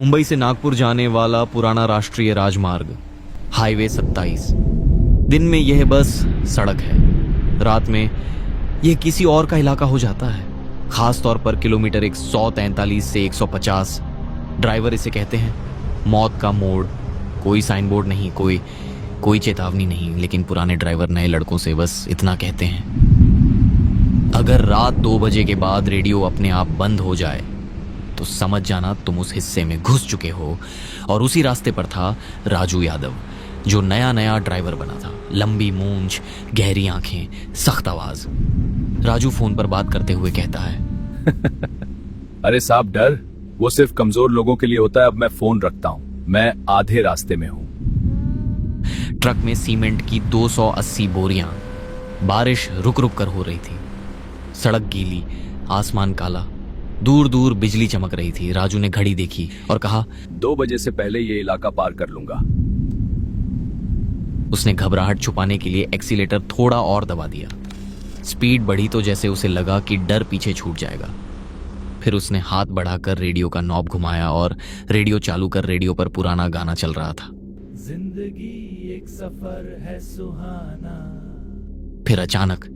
मुंबई से नागपुर जाने वाला पुराना राष्ट्रीय राजमार्ग, हाईवे 27। दिन में यह बस सड़क है, रात में यह किसी और का इलाका हो जाता है। खास तौर पर किलोमीटर 143 से 150। ड्राइवर इसे कहते हैं मौत का मोड़। कोई साइन बोर्ड नहीं, कोई चेतावनी नहीं, लेकिन पुराने ड्राइवर नए लड़कों से बस इतना कहते हैं। अगर रात 2 बजे के बाद रेडियो अपने आप बंद हो जाए तो समझ जाना तुम उस हिस्से में घुस चुके हो। और उसी रास्ते पर था राजू यादव, जो नया नया ड्राइवर बना था। लंबी मूंछ, गहरी आंखें, सख्त आवाज। राजू फोन पर बात करते हुए कहता है अरे साहब, डर वो सिर्फ कमजोर लोगों के लिए होता है। अब मैं फोन रखता हूँ, मैं आधे रास्ते में हूँ। ट्रक में सीमेंट की 280 बोरियां। बारिश रुक रुक कर हो रही थी। सड़क गीली, आसमान काला, दूर दूर बिजली चमक रही थी। राजू ने घड़ी देखी और कहा 2 बजे से पहले ये इलाका पार कर लूंगा। उसने घबराहट छुपाने के लिए एक्सीलेटर थोड़ा और दबा दिया। स्पीड बढ़ी तो जैसे उसे लगा कि डर पीछे छूट जाएगा। फिर उसने हाथ बढ़ाकर रेडियो का नॉब घुमाया और रेडियो चालू कर रेडियो पर पुराना गाना चल रहा था। जिंदगी एक सफर है सुहाना। फिर अचानक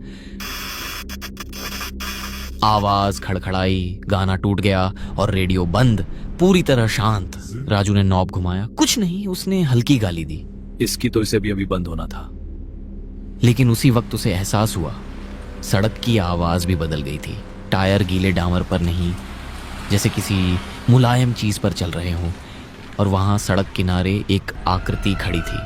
आवाज खड़खड़ाई, गाना टूट गया और रेडियो बंद, पूरी तरह शांत। राजू ने नॉब घुमाया, कुछ नहीं। उसने हल्की गाली दी। इसकी तो इसे भी अभी बंद होना था। लेकिन उसी वक्त उसे एहसास हुआ, सड़क की आवाज भी बदल गई थी। टायर गीले डामर पर नहीं, जैसे किसी मुलायम चीज पर चल रहे हों। और वहां सड़क किनारे एक आकृति खड़ी थी।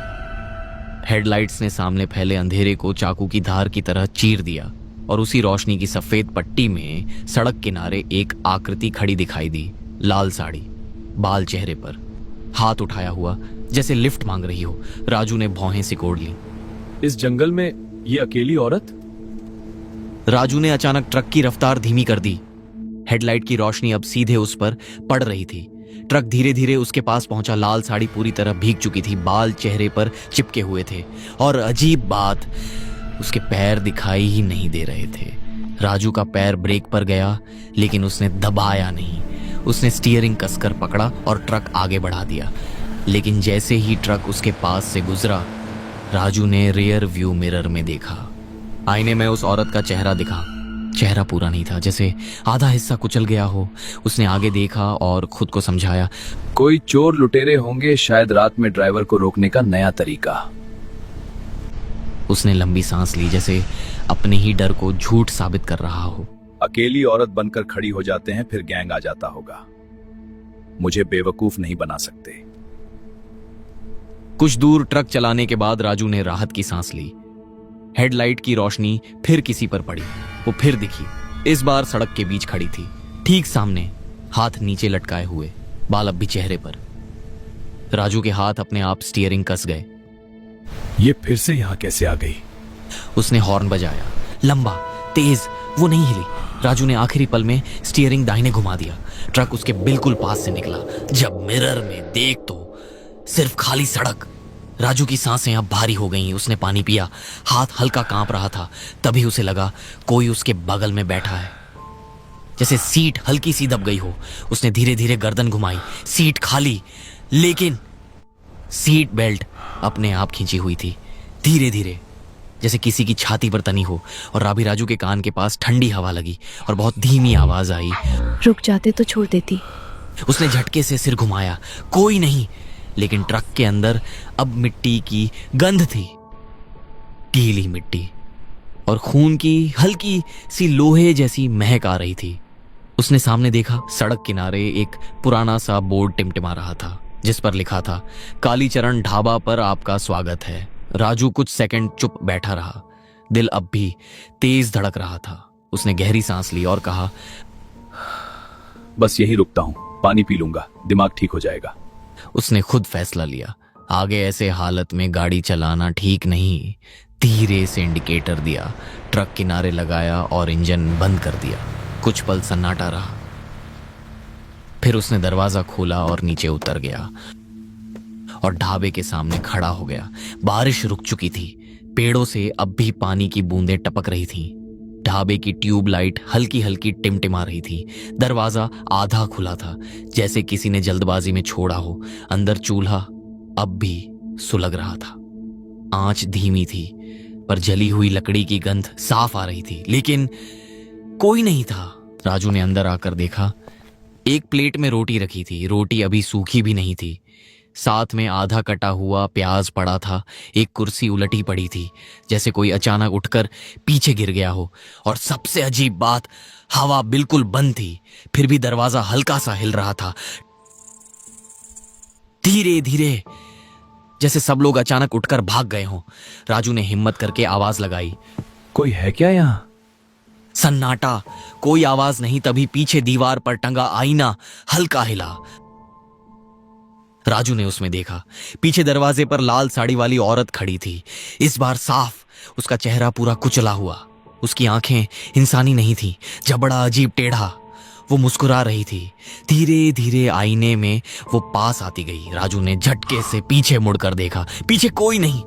हेडलाइट्स ने सामने फैले अंधेरे को चाकू की धार की तरह चीर दिया और उसी रोशनी की सफेद पट्टी में सड़क किनारे एक आकृति खड़ी दिखाई दी। लाल साड़ी, बाल चेहरे पर, हाथ उठाया हुआ जैसे लिफ्ट मांग रही हो। राजू ने भौहें सिकोड़ ली। इस जंगल में ये अकेली औरत? राजू ने अचानक ट्रक की रफ्तार धीमी कर दी। हेडलाइट की रोशनी अब सीधे उस पर पड़ रही थी। ट्रक धीरे धीरे उसके पास पहुंचा। लाल साड़ी पूरी तरह भीग चुकी थी, बाल चेहरे पर चिपके हुए थे और अजीब बात, उसके पैर दिखाई ही नहीं दे रहे थे। राजू का पैर ब्रेक पर गया, लेकिन उसने दबाया नहीं। उसने स्टीयरिंग कसकर पकड़ा और ट्रक आगे बढ़ा दिया। लेकिन जैसे ही ट्रक उसके पास से गुजरा, राजू ने रियर व्यू मिरर में देखा। आईने में उस औरत का चेहरा दिखा। चेहरा पूरा नहीं था, जैसे आधा हिस्सा कुचल गया हो। उसने आगे देखा और खुद को समझाया, कोई चोर लुटेरे होंगे, शायद रात में ड्राइवर को रोकने का नया तरीका। उसने लंबी सांस ली, जैसे अपने ही डर को झूठ साबित कर रहा हो। अकेली औरत बनकर खड़ी हो जाते हैं, फिर गैंग आ जाता होगा। मुझे बेवकूफ नहीं बना सकते। कुछ दूर ट्रक चलाने के बाद राजू ने राहत की सांस ली। हेडलाइट की रोशनी फिर किसी पर पड़ी। वो फिर दिखी। इस बार सड़क के बीच खड़ी थी, ठीक सामने, हाथ नीचे लटकाए हुए, बाल अब भी चेहरे पर। राजू के हाथ अपने आप स्टीयरिंग कस गए। ये फिर से यहाँ कैसे आ गई? उसने हॉर्न बजाया, लंबा, तेज। वो नहीं हिली। राजू ने आखिरी पल में स्टीयरिंग दाहिने घुमा दिया। ट्रक उसके बिल्कुल पास से निकला। जब मिरर में देख तो सिर्फ खाली सड़क। राजू की सांसें अब भारी हो गईं। उसने पानी पिया, हाथ हल्का कांप रहा था। तभी उसे लगा कोई उसके बगल में बैठा है, जैसे सीट हल्की सी दब गई हो। उसने धीरे धीरे गर्दन घुमाई, सीट खाली, लेकिन सीट बेल्ट अपने आप खींची हुई थी, धीरे धीरे, जैसे किसी की छाती पर तनी हो। और राभी राजू के कान के पास ठंडी हवा लगी और बहुत धीमी आवाज आई, रुक जाते तो छोड़ देती। उसने झटके से सिर घुमाया, कोई नहीं। लेकिन ट्रक के अंदर अब मिट्टी की गंध थी, गीली मिट्टी, और खून की हल्की सी लोहे जैसी महक आ रही थी। उसने सामने देखा, सड़क किनारे एक पुराना सा बोर्ड टिमटिमा रहा था, जिस पर लिखा था, कालीचरण ढाबा पर आपका स्वागत है। राजू कुछ सेकंड चुप बैठा रहा। दिल अब भी तेज धड़क रहा था। उसने गहरी सांस ली और कहा, बस यही रुकता हूँ, पानी पी लूंगा, दिमाग ठीक हो जाएगा। उसने खुद फैसला लिया, आगे ऐसे हालत में गाड़ी चलाना ठीक नहीं। धीरे से इंडिकेटर दिया, ट्रक किनारे लगाया और इंजन बंद कर दिया। कुछ पल सन्नाटा रहा। फिर उसने दरवाजा खोला और नीचे उतर गया और ढाबे के सामने खड़ा हो गया। बारिश रुक चुकी थी, पेड़ों से अब भी पानी की बूंदें टपक रही थीं। ढाबे की ट्यूबलाइट हल्की हल्की टिमटिमा रही थी। दरवाजा आधा खुला था, जैसे किसी ने जल्दबाजी में छोड़ा हो। अंदर चूल्हा अब भी सुलग रहा था। आंच धीमी थी, पर जली हुई लकड़ी की गंध साफ आ रही थी, लेकिन कोई नहीं था। राजू ने अंदर आकर देखा, एक प्लेट में रोटी रखी थी। रोटी अभी सूखी भी नहीं थी। साथ में आधा कटा हुआ प्याज पड़ा था। एक कुर्सी उलटी पड़ी थी, जैसे कोई अचानक उठकर पीछे गिर गया हो। और सबसे अजीब बात, हवा बिल्कुल बंद थी, फिर भी दरवाजा हल्का सा हिल रहा था, धीरे धीरे, जैसे सब लोग अचानक उठकर भाग गए हों। राजू ने हिम्मत करके आवाज लगाई, कोई है क्या यहाँ? सन्नाटा, कोई आवाज नहीं। तभी पीछे दीवार पर टंगा आईना हल्का हिला। राजू ने उसमें देखा, पीछे दरवाजे पर लाल साड़ी वाली औरत खड़ी थी। इस बार साफ। उसका चेहरा पूरा कुचला हुआ, उसकी आंखें इंसानी नहीं थी, जबड़ा अजीब टेढ़ा। वो मुस्कुरा रही थी। धीरे धीरे आईने में वो पास आती गई। राजू ने झटके से पीछे मुड़कर देखा, पीछे कोई नहीं।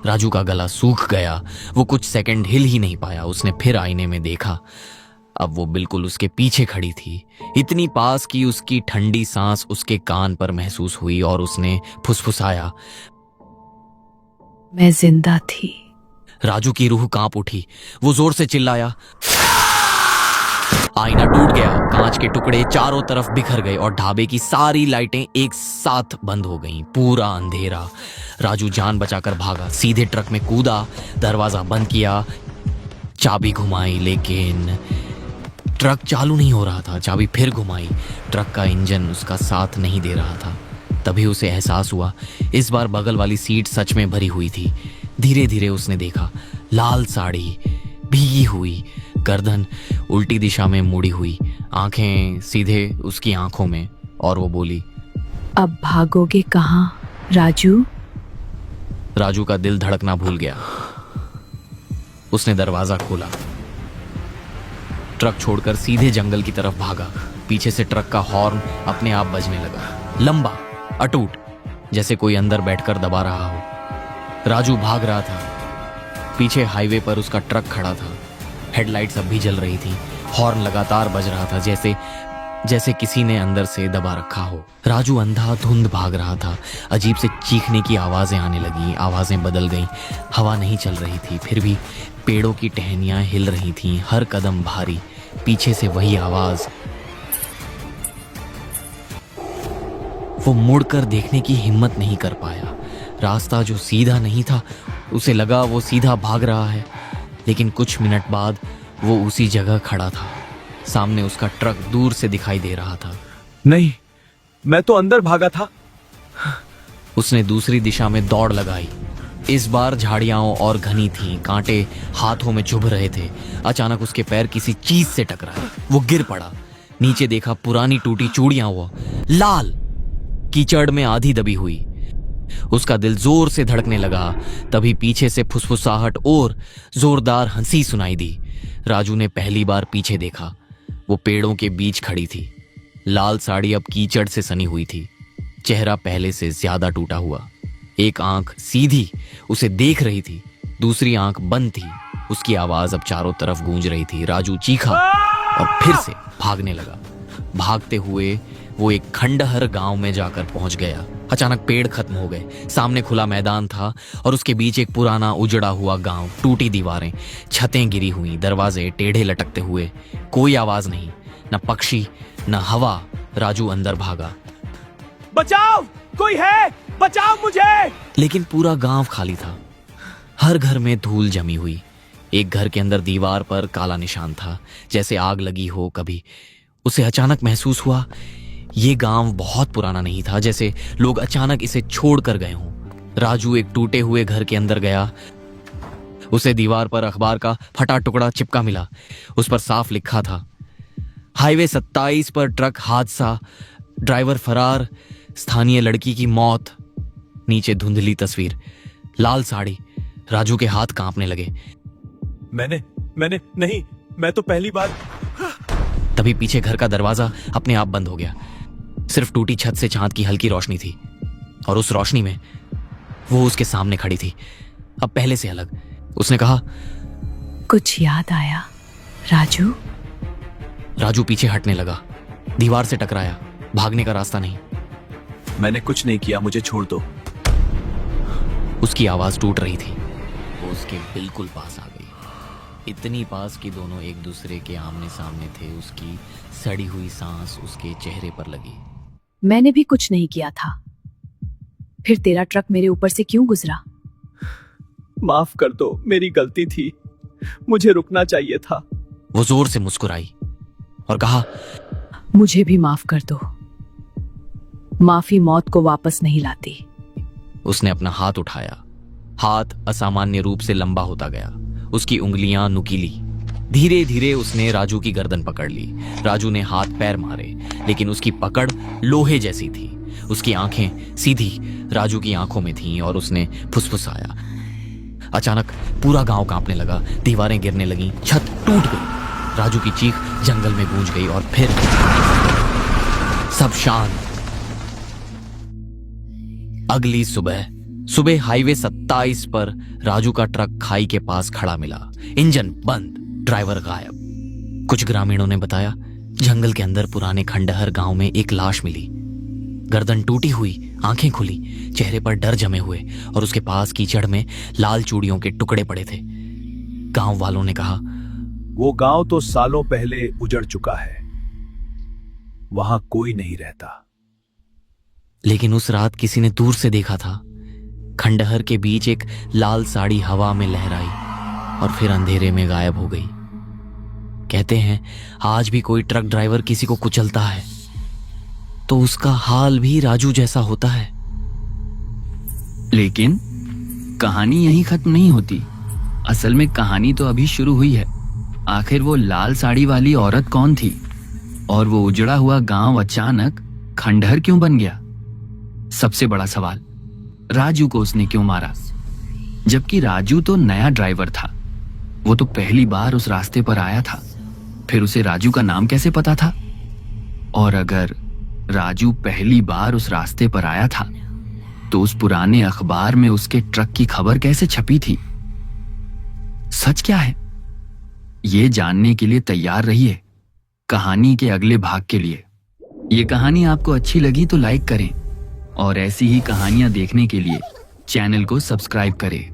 राजू का गला सूख गया। वो कुछ सेकंड हिल ही नहीं पाया। उसने फिर आईने में देखा, अब वो बिल्कुल उसके पीछे खड़ी थी, इतनी पास कि उसकी ठंडी सांस उसके कान पर महसूस हुई। और उसने फुसफुसाया, मैं जिंदा थी। राजू की रूह कांप उठी। वो जोर से चिल्लाया, आईना टूट गया। कांच के टुकड़े चारों तरफ बिखर गए और ढाबे की सारी लाइटें एक साथ बंद हो गईं। पूरा अंधेरा। राजू जान बचाकर भागा, सीधे ट्रक में कूदा, दरवाजा बंद किया, चाबी घुमाई, लेकिन ट्रक चालू नहीं हो रहा था। चाबी फिर घुमाई, ट्रक का इंजन उसका साथ नहीं दे रहा था। तभी उसे एहसास हुआ, इस बार बगल वाली सीट सच में भरी हुई थी। धीरे धीरे उसने देखा, लाल साड़ी, भीगी हुई, गर्दन उल्टी दिशा में मुड़ी हुई, आंखें सीधे उसकी आंखों में। और वो बोली, अब भागोगे कहाँ राजू? राजू का दिल धड़कना भूल गया। उसने दरवाजा खोला, ट्रक छोड़कर सीधे जंगल की तरफ भागा। पीछे से ट्रक का हॉर्न अपने आप बजने लगा, लंबा, अटूट, जैसे कोई अंदर बैठकर दबा रहा हो। राजू भाग रहा था। पीछे हाईवे पर उसका ट्रक खड़ा था। हेडलाइट्स अब भी जल रही थी। हॉर्न लगातार बज रहा था, जैसे किसी ने अंदर से दबा रखा हो। राजू अंधाधुंध भाग रहा था। अजीब से चीखने की आवाजें आने लगी। आवाजें बदल गईं। हवा नहीं चल रही थी, फिर भी पेड़ों की टहनियां हिल रही थीं, हर कदम भारी। पीछे से वही आवाज। वो मुड़कर देखने की हिम्मत नहीं कर पाया। रास्ता जो सीधा नहीं था, उसे लगा वो सीधा भाग रहा है, लेकिन कुछ मिनट बाद वो उसी जगह खड़ा था। सामने उसका ट्रक दूर से दिखाई दे रहा था। नहीं, मैं तो अंदर भागा था। उसने दूसरी दिशा में दौड़ लगाई। इस बार झाड़ियां और घनी थीं, कांटे हाथों में चुभ रहे थे। अचानक उसके पैर किसी चीज से टकराए। वो गिर पड़ा। नीचे देखा, पुरानी टूटी चूड़ियां वो लाल कीचड़ में आधी दबी हुई। उसका दिल जोर से धड़कने लगा। तभी पीछे से फुसफुसाहट और जोरदार हंसी सुनाई दी। राजू ने पहली बार पीछे देखा। वो पेड़ों के बीच खड़ी थी। लाल साड़ी अब कीचड़ से सनी हुई थी। चेहरा पहले से ज्यादा टूटा हुआ। एक आंख सीधी उसे देख रही थी, दूसरी आंख बंद थी। उसकी आवाज अब चारों तरफ गूंज रही थी। राजू चीखा और फिर से भागने लगा। भागते हुए वो एक खंडहर गांव में जाकर पहुंच गया। अचानक पेड़ खत्म हो गए। सामने खुला मैदान था और उसके बीच एक पुराना उजड़ा हुआ गांव। टूटी दीवारें, छतें गिरी हुई, दरवाजे टेढ़े लटकते हुए। कोई आवाज नहीं, न पक्षी न हवा। राजू अंदर भागा, बचाओ, कोई है, बचाओ मुझे। लेकिन पूरा गांव खाली था। हर घर में धूल जमी हुई। एक घर के अंदर दीवार पर काला निशान था, जैसे आग लगी हो कभी। उसे अचानक महसूस हुआ, ये गांव बहुत पुराना नहीं था, जैसे लोग अचानक इसे छोड़ कर गए हों। राजू एक टूटे हुए घर के अंदर गया। उसे दीवार पर अखबार का फटा टुकड़ा चिपका मिला। उस पर साफ लिखा था, हाईवे 27 पर ट्रक हादसा, ड्राइवर फरार, स्थानीय लड़की की मौत। नीचे धुंधली तस्वीर, लाल साड़ी। राजू के हाथ कांपने लगे। मैंने नहीं, मैं तो पहली बार। तभी पीछे घर का दरवाजा अपने आप बंद हो गया। सिर्फ टूटी छत से चांद की हल्की रोशनी थी, और उस रोशनी में वो उसके सामने खड़ी थी, अब पहले से अलग। उसने कहा, कुछ याद आया? राजू, राजू पीछे हटने लगा। दीवार से टकराया। भागने का रास्ता नहीं। मैंने कुछ नहीं किया, मुझे छोड़ दो। उसकी आवाज टूट रही थी। वो उसके बिल्कुल पास आ गई, इतनी पास कि दोनों एक दूसरे के आमने सामने थे। उसकी सड़ी हुई सांस उसके चेहरे पर लगी। मैंने भी कुछ नहीं किया था, फिर तेरा ट्रक मेरे ऊपर से क्यों गुजरा? माफ कर दो, मेरी गलती थी, मुझे रुकना चाहिए था। वो जोर से मुस्कुराई और कहा, मुझे भी माफ कर दो। माफी मौत को वापस नहीं लाती। उसने अपना हाथ उठाया। हाथ असामान्य रूप से लंबा होता गया। उसकी उंगलियां नुकीली। धीरे धीरे उसने राजू की गर्दन पकड़ ली। राजू ने हाथ पैर मारे, लेकिन उसकी पकड़ लोहे जैसी थी। उसकी आंखें सीधी राजू की आंखों में थीं और उसने फुसफुसाया। अचानक पूरा गांव कांपने लगा। दीवारें गिरने लगीं, छत टूट गई। राजू की चीख जंगल में गूंज गई और फिर सब शांत। अगली सुबह हाईवे 27 पर राजू का ट्रक खाई के पास खड़ा मिला। इंजन बंद, ड्राइवर गायब। कुछ ग्रामीणों ने बताया, जंगल के अंदर पुराने खंडहर गांव में एक लाश मिली। गर्दन टूटी हुई, आंखें खुली, चेहरे पर डर जमे हुए और उसके पास कीचड़ में लाल चूड़ियों के टुकड़े पड़े थे। गांव वालों ने कहा, वो गांव तो सालों पहले उजड़ चुका है, वहां कोई नहीं रहता। लेकिन उस रात किसी ने दूर से देखा था। खंडहर के बीच एक लाल साड़ी हवा में लहराई और फिर अंधेरे में गायब हो गई। कहते हैं आज भी कोई ट्रक ड्राइवर किसी को कुचलता है तो उसका हाल भी राजू जैसा होता है। लेकिन कहानी यहीं खत्म नहीं होती। असल में कहानी तो अभी शुरू हुई है। आखिर वो लाल साड़ी वाली औरत कौन थी और वो उजड़ा हुआ गांव अचानक खंडहर क्यों बन गया? सबसे बड़ा सवाल, राजू को उसने क्यों मारा? जबकि राजू तो नया ड्राइवर था, वो तो पहली बार उस रास्ते पर आया था। फिर उसे राजू का नाम कैसे पता था? और अगर राजू पहली बार उस रास्ते पर आया था तो उस पुराने अखबार में उसके ट्रक की खबर कैसे छपी थी? सच क्या है? ये जानने के लिए तैयार रहिए कहानी के अगले भाग के लिए। ये कहानी आपको अच्छी लगी तो लाइक करें और ऐसी ही कहानियां देखने के लिए चैनल को सब्सक्राइब करें।